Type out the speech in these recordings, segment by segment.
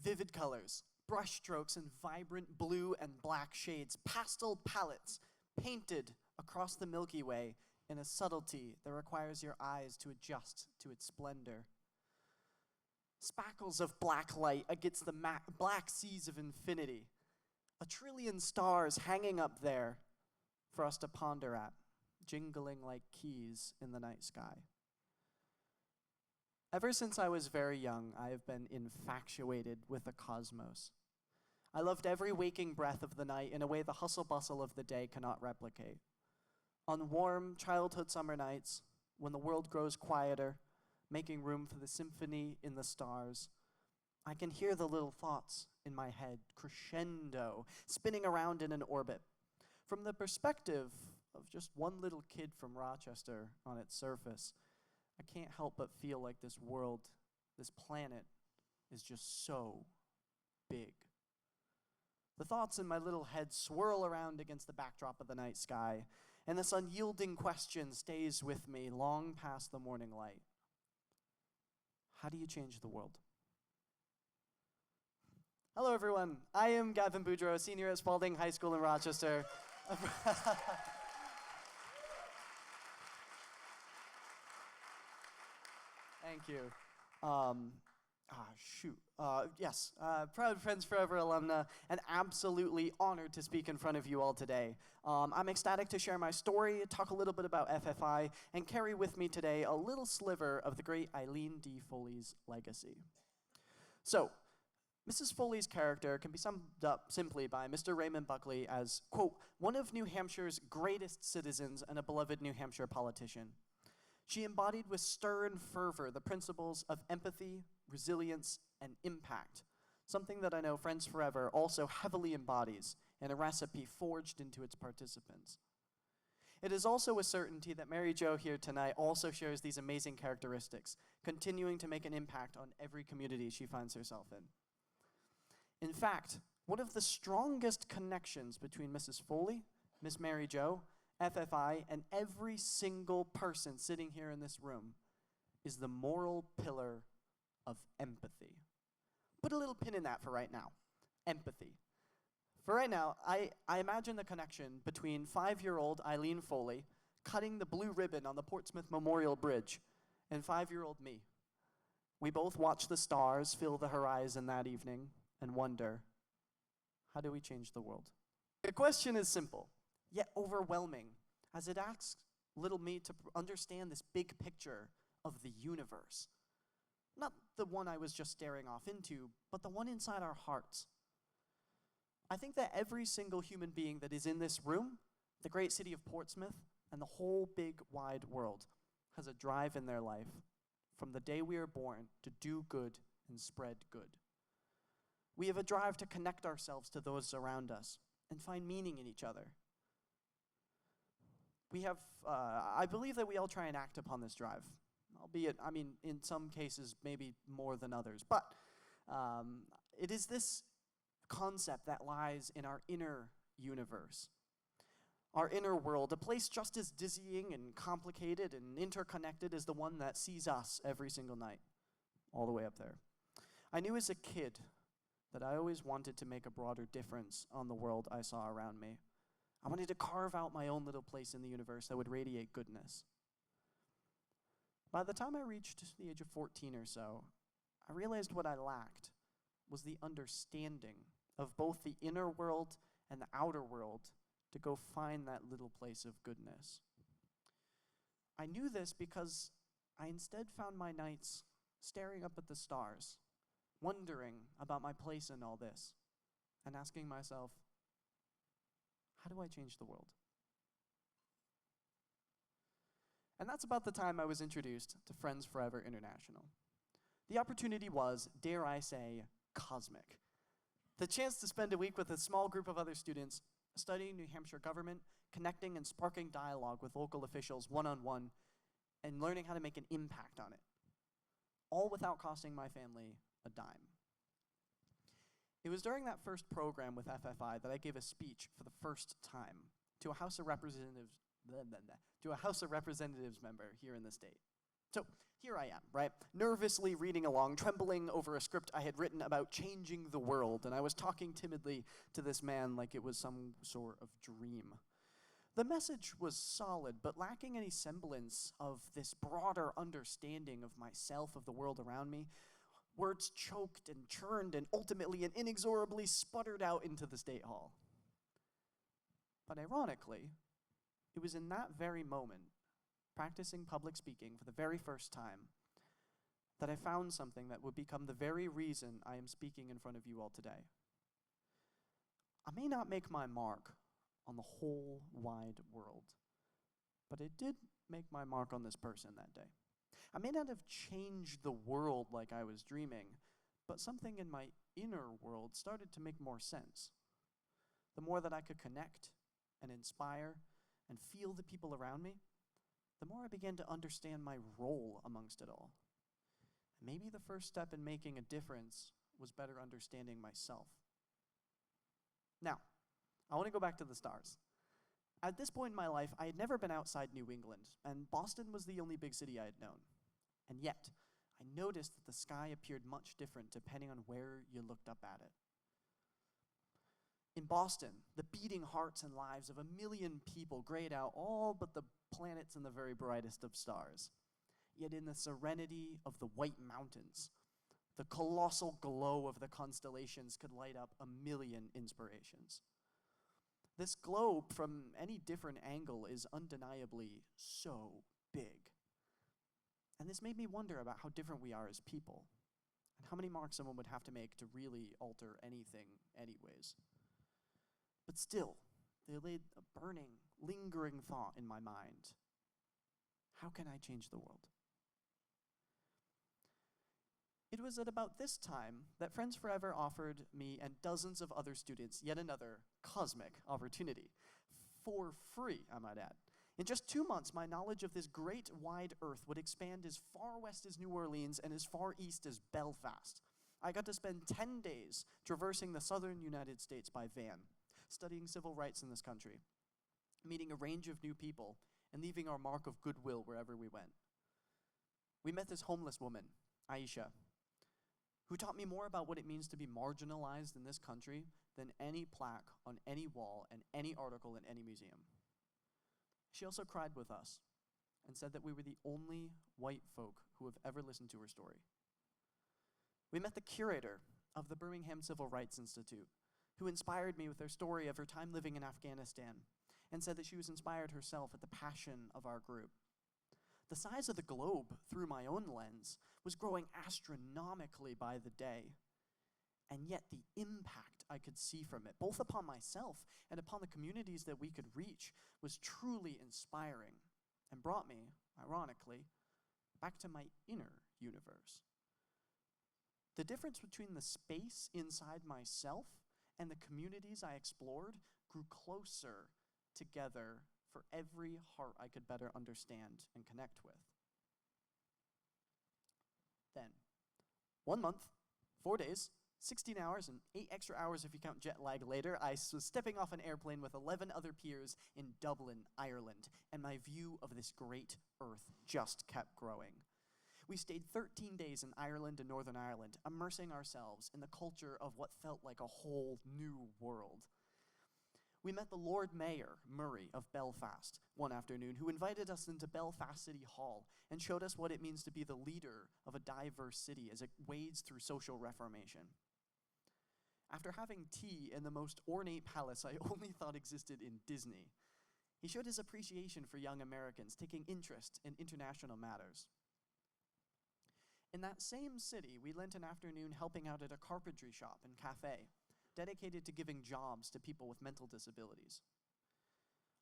Vivid colors, brushstrokes in vibrant blue and black shades, pastel palettes painted across the Milky Way in a subtlety that requires your eyes to adjust to its splendor. Spackles of black light against the black seas of infinity. A trillion stars hanging up there for us to ponder at, jingling like keys in the night sky. Ever since I was very young, I have been infatuated with the cosmos. I loved every waking breath of the night in a way the hustle-bustle of the day cannot replicate. On warm childhood summer nights, when the world grows quieter, making room for the symphony in the stars, I can hear the little thoughts in my head crescendo, spinning around in an orbit. From the perspective of just one little kid from Rochester on its surface, I can't help but feel like this world, this planet, is just so big. The thoughts in my little head swirl around against the backdrop of the night sky, and this unyielding question stays with me long past the morning light. How do you change the world? Hello, everyone. I am Gavin Boudreau, senior at Spalding High School in Rochester. Thank you. Yes, proud Friends Forever alumna, and absolutely honored to speak in front of you all today. I'm ecstatic to share my story, talk a little bit about FFI, and carry with me today a little sliver of the great Eileen D. Foley's legacy. So, Mrs. Foley's character can be summed up simply by Mr. Raymond Buckley as, quote, one of New Hampshire's greatest citizens and a beloved New Hampshire politician. She embodied with stern fervor the principles of empathy, resilience, and impact, something that I know Friends Forever also heavily embodies in a recipe forged into its participants. It is also a certainty that Mary Jo here tonight also shares these amazing characteristics, continuing to make an impact on every community she finds herself in. In fact, one of the strongest connections between Mrs. Foley, Miss Mary Jo, FFI, and every single person sitting here in this room is the moral pillar of empathy. Put a little pin in that for right now. Empathy. For right now, I imagine the connection between 5-year-old Eileen Foley cutting the blue ribbon on the Portsmouth Memorial Bridge and 5-year-old me. We both watch the stars fill the horizon that evening and wonder, how do we change the world? The question is simple, yet overwhelming, as it asks little me to understand this big picture of the universe. Not the one I was just staring off into, but the one inside our hearts. I think that every single human being that is in this room, the great city of Portsmouth, and the whole big wide world has a drive in their life from the day we are born to do good and spread good. We have a drive to connect ourselves to those around us and find meaning in each other. We have, I believe that we all try and act upon this drive, albeit, in some cases, maybe more than others. But it is this concept that lies in our inner universe, our inner world, a place just as dizzying and complicated and interconnected as the one that sees us every single night, all the way up there. I knew as a kid that I always wanted to make a broader difference on the world I saw around me. I wanted to carve out my own little place in the universe that would radiate goodness. By the time I reached the age of 14 or so, I realized what I lacked was the understanding of both the inner world and the outer world to go find that little place of goodness. I knew this because I instead found my nights staring up at the stars, wondering about my place in all this, and asking myself, how do I change the world? And that's about the time I was introduced to Friends Forever International. The opportunity was, dare I say, cosmic. The chance to spend a week with a small group of other students studying New Hampshire government, connecting and sparking dialogue with local officials one-on-one, and learning how to make an impact on it, all without costing my family a dime. It was during that first program with FFI that I gave a speech for the first time to a House of Representatives member here in the state. So here I am, right? Nervously reading along, trembling over a script I had written about changing the world, and I was talking timidly to this man like it was some sort of dream. The message was solid, but lacking any semblance of this broader understanding of myself, of the world around me. Words choked and churned and ultimately and inexorably sputtered out into the State Hall. But ironically, it was in that very moment, practicing public speaking for the very first time, that I found something that would become the very reason I am speaking in front of you all today. I may not make my mark on the whole wide world, but it did make my mark on this person that day. I may not have changed the world like I was dreaming, but something in my inner world started to make more sense. The more that I could connect and inspire and feel the people around me, the more I began to understand my role amongst it all. Maybe the first step in making a difference was better understanding myself. Now, I want to go back to the stars. At this point in my life, I had never been outside New England, and Boston was the only big city I had known. And yet, I noticed that the sky appeared much different depending on where you looked up at it. In Boston, the beating hearts and lives of 1 million people grayed out all but the planets and the very brightest of stars. Yet in the serenity of the White Mountains, the colossal glow of the constellations could light up 1 million inspirations. This globe, from any different angle, is undeniably so big. And this made me wonder about how different we are as people, and how many marks someone would have to make to really alter anything anyways. But still, there lay a burning, lingering thought in my mind. How can I change the world? It was at about this time that Friends Forever offered me and dozens of other students yet another cosmic opportunity. For free, I might add. In just 2 months, my knowledge of this great wide earth would expand as far west as New Orleans and as far east as Belfast. I got to spend 10 days traversing the southern United States by van, studying civil rights in this country, meeting a range of new people, and leaving our mark of goodwill wherever we went. We met this homeless woman, Aisha, who taught me more about what it means to be marginalized in this country than any plaque on any wall and any article in any museum. She also cried with us and said that we were the only white folk who have ever listened to her story. We met the curator of the Birmingham Civil Rights Institute, who inspired me with her story of her time living in Afghanistan, and said that she was inspired herself at the passion of our group. The size of the globe, through my own lens, was growing astronomically by the day, and yet the impact I could see from it, both upon myself and upon the communities that we could reach, was truly inspiring and brought me, ironically, back to my inner universe. The difference between the space inside myself and the communities I explored grew closer together for every heart I could better understand and connect with. Then, 1 month, 4 days, 16 hours, and 8 extra hours if you count jet lag later, I was stepping off an airplane with 11 other peers in Dublin, Ireland, and my view of this great earth just kept growing. We stayed 13 days in Ireland and Northern Ireland, immersing ourselves in the culture of what felt like a whole new world. We met the Lord Mayor, Murray, of Belfast one afternoon, who invited us into Belfast City Hall and showed us what it means to be the leader of a diverse city as it wades through social reformation. After having tea in the most ornate palace I only thought existed in Disney, he showed his appreciation for young Americans taking interest in international matters. In that same city, we lent an afternoon helping out at a carpentry shop and cafe, dedicated to giving jobs to people with mental disabilities.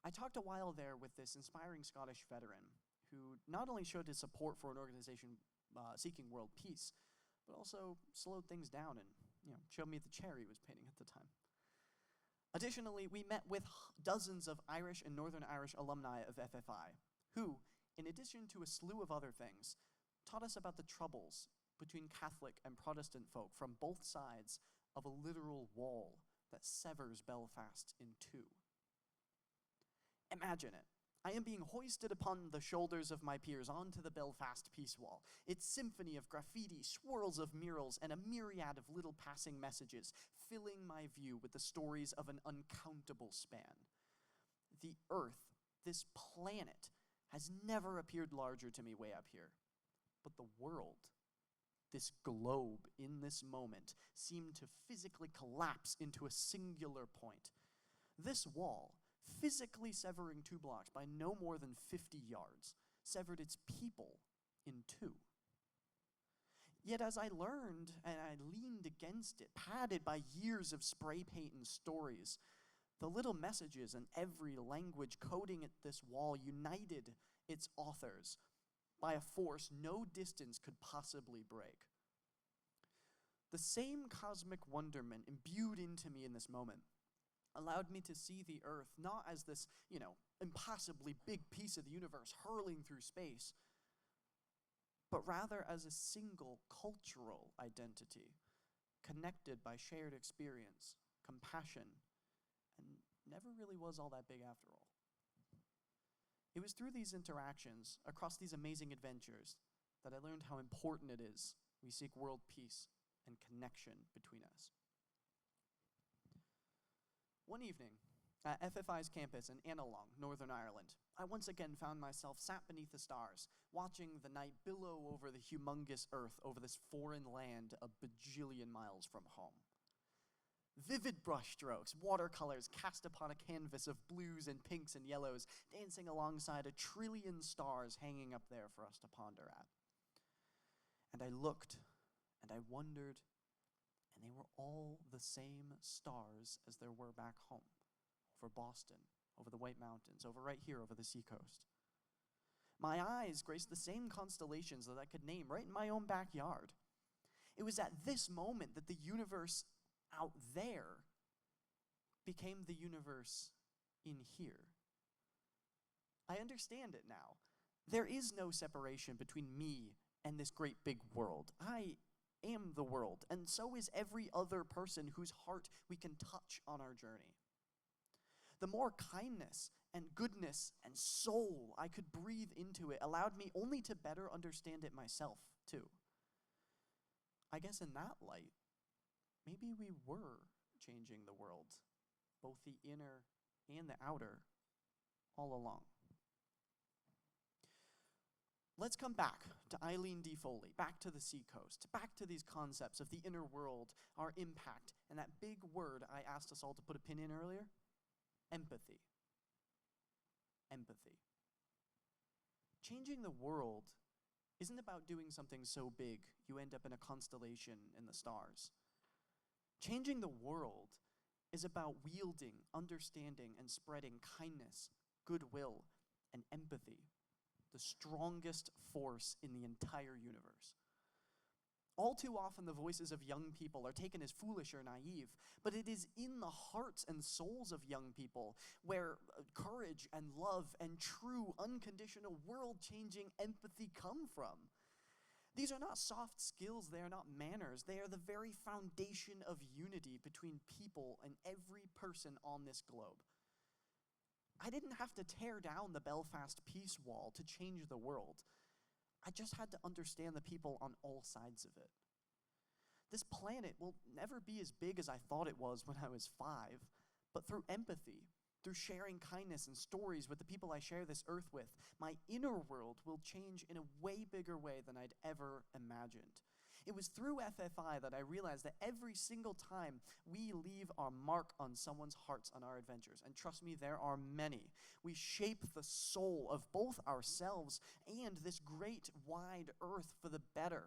I talked a while there with this inspiring Scottish veteran who not only showed his support for an organization seeking world peace, but also slowed things down and showed me the chair he was painting at the time. Additionally, we met with dozens of Irish and Northern Irish alumni of FFI, who, in addition to a slew of other things, taught us about the troubles between Catholic and Protestant folk from both sides of a literal wall that severs Belfast in two. Imagine it, I am being hoisted upon the shoulders of my peers onto the Belfast Peace Wall, its symphony of graffiti, swirls of murals, and a myriad of little passing messages, filling my view with the stories of an uncountable span. The Earth, this planet, has never appeared larger to me way up here. But the world, this globe in this moment, seemed to physically collapse into a singular point. This wall, physically severing 2 blocks by no more than 50 yards, severed its people in 2. Yet as I learned and I leaned against it, padded by years of spray paint and stories, the little messages in every language coding at this wall united its authors by a force no distance could possibly break. The same cosmic wonderment imbued into me in this moment allowed me to see the Earth not as this, impossibly big piece of the universe hurling through space, but rather as a single cultural identity, connected by shared experience, compassion, and never really was all that big after all. It was through these interactions, across these amazing adventures, that I learned how important it is we seek world peace and connection between us. One evening, at FFI's campus in Annalong, Northern Ireland, I once again found myself sat beneath the stars, watching the night billow over the humongous Earth over this foreign land a bajillion miles from home. Vivid brushstrokes, watercolors cast upon a canvas of blues and pinks and yellows, dancing alongside a trillion stars hanging up there for us to ponder at. And I looked, and I wondered, and they were all the same stars as there were back home, over Boston, over the White Mountains, over right here, over the seacoast. My eyes graced the same constellations that I could name right in my own backyard. It was at this moment that the universe out there became the universe in here. I understand it now. There is no separation between me and this great big world. I am the world, and so is every other person whose heart we can touch on our journey. The more kindness and goodness and soul I could breathe into it allowed me only to better understand it myself, too. I guess in that light, maybe we were changing the world, both the inner and the outer, all along. Let's come back to Eileen D. Foley, back to the seacoast, back to these concepts of the inner world, our impact, and that big word I asked us all to put a pin in earlier, empathy. Empathy. Changing the world isn't about doing something so big you end up in a constellation in the stars. Changing the world is about wielding, understanding, and spreading kindness, goodwill, and empathy, the strongest force in the entire universe. All too often, the voices of young people are taken as foolish or naive, but it is in the hearts and souls of young people where courage and love and true, unconditional, world-changing empathy come from. These are not soft skills, they are not manners, they are the very foundation of unity between people and every person on this globe. I didn't have to tear down the Belfast Peace Wall to change the world. I just had to understand the people on all sides of it. This planet will never be as big as I thought it was when I was 5, but through empathy, through sharing kindness and stories with the people I share this earth with, my inner world will change in a way bigger way than I'd ever imagined. It was through FFI that I realized that every single time we leave our mark on someone's hearts on our adventures, and trust me, there are many, we shape the soul of both ourselves and this great wide earth for the better.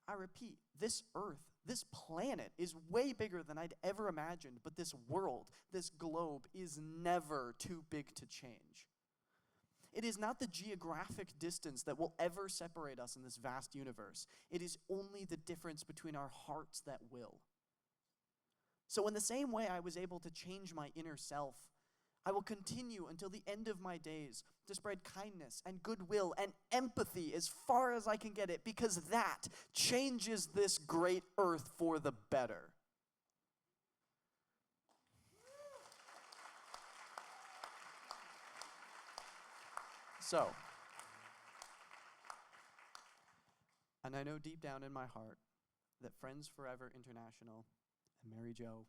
I repeat, this earth, this planet is way bigger than I'd ever imagined, but this world, this globe is never too big to change. It is not the geographic distance that will ever separate us in this vast universe. It is only the difference between our hearts that will. So in the same way I was able to change my inner self, I will continue until the end of my days to spread kindness and goodwill and empathy as far as I can get it, because that changes this great earth for the better. So, and I know deep down in my heart that Friends Forever International and Mary Jo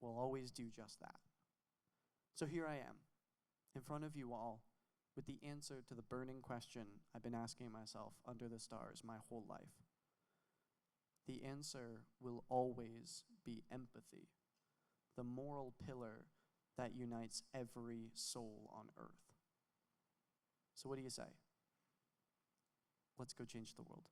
will always do just that. So here I am, in front of you all, with the answer to the burning question I've been asking myself under the stars my whole life. The answer will always be empathy, the moral pillar that unites every soul on earth. So what do you say? Let's go change the world.